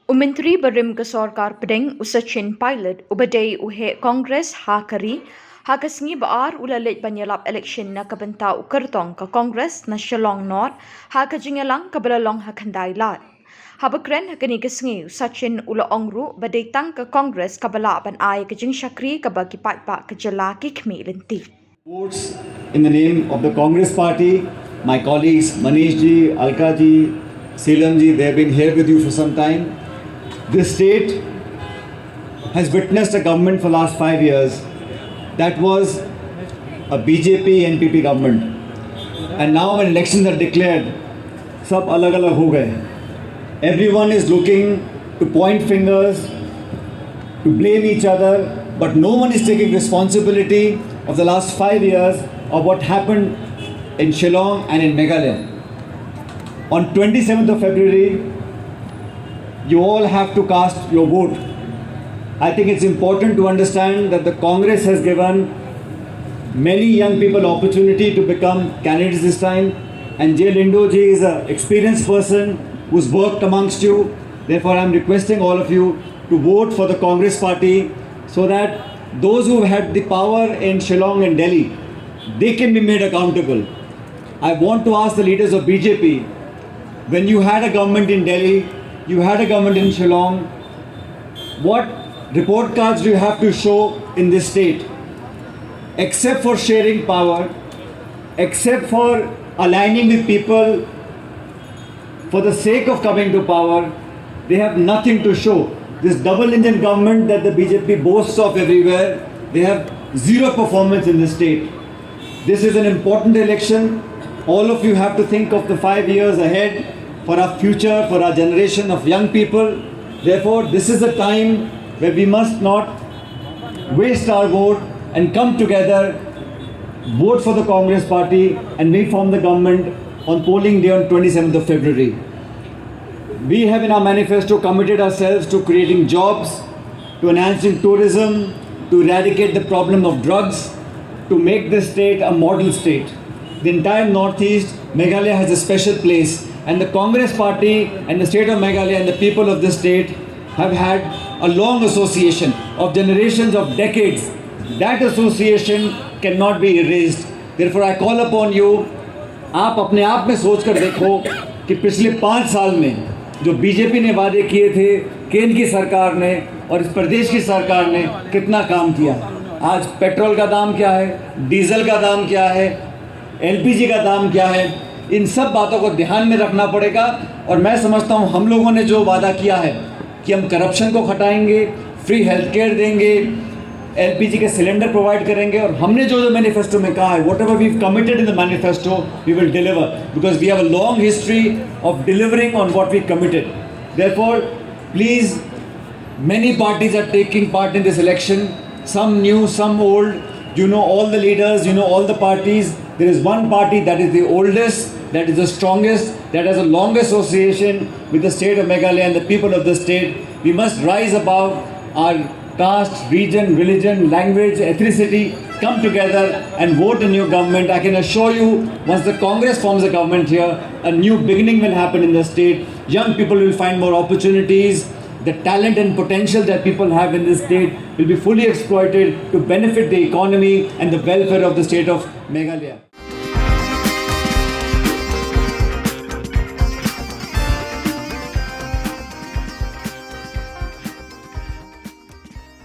Myntri barim ke sorkar pdeng Sachin Pilot ubadai uhe Congress hakari hakasngi Baar leit ïalap elekshon na bynta kyrtong ke Congress na Shillong North jingialang long khyndailad. Haba kren kani sngi Sachin ongru badai tang ke Congress kabala ban ai ke jingshakri kaba paidbah ke Jylla ki khmih lynti. Votes in the name of the Congress Party, my colleagues Manish ji, Alka ji, Seelam ji, they have been here with you for some time. This state has witnessed a government for the last 5 years that was a BJP NPP government, and now when elections are declared, sab alag alag ho gaye. Everyone is looking to point fingers, to blame each other, but no one is taking responsibility of the last 5 years of what happened in Shillong and in Meghalaya. On 27th of February, you all have to cast your vote. I think it's important to understand that the Congress has given many young people opportunity to become candidates this time, and JA Lyngdoh ji is an experienced person who's worked amongst you. Therefore, I'm requesting all of you to vote for the Congress party so that those who had the power in Shillong and Delhi, they can be made accountable. I want to ask the leaders of BJP, when you had a government in Delhi, you had a government in Shillong, what report cards do you have to show in this state? Except for sharing power, except for aligning with people for the sake of coming to power, they have nothing to show. This double engine government that the BJP boasts of everywhere, they have zero performance in this state. This is an important election. All of you have to think of the 5 years ahead for our future, for our generation of young people. Therefore, this is a time where we must not waste our vote and come together, vote for the Congress party, and we form the government on polling day on 27th of February. We have in our manifesto committed ourselves to creating jobs, to enhancing tourism, to eradicate the problem of drugs, to make this state a model state. The entire Northeast, Meghalaya has a special place, and the Congress party and the state of Meghalaya and the people of this state have had a long association of generations of decades. That association cannot be erased. Therefore, I call upon you, आप अपने आप में सोच कर देखो कि पिछले 5 साल में जो बीजेपी ने वादे किए थे, केंद्र की सरकार ने और इस प्रदेश की सरकार ने कितना काम किया। आज पेट्रोल का दाम क्या है, डीजल का दाम क्या है, एलपीजी का दाम क्या है, इन सब बातों को ध्यान में रखना पड़ेगा। और मैं समझता हूँ हम लोगों ने जो वादा किया है कि हम करप्शन को हटाएंगे, फ्री हेल्थ केयर देंगे, एलपीजी के सिलेंडर प्रोवाइड करेंगे, और हमने जो जो मैनिफेस्टो में कहा है, whatever we committed in the manifesto we will deliver, because we have a long history of delivering on what we committed. Therefore, please, many parties are taking part in this election, some new, some old. You know all the leaders, you know all the parties. There is one party that is the oldest, that is the strongest, that has a long association with the state of Meghalaya and the people of the state. We must rise above our caste, region, religion, language, ethnicity, come together and vote a new government. I can assure you, once the Congress forms a government here, a new beginning will happen in the state. Young people will find more opportunities. The talent and potential that people have in this state will be fully exploited to benefit the economy and the welfare of the state of Meghalaya.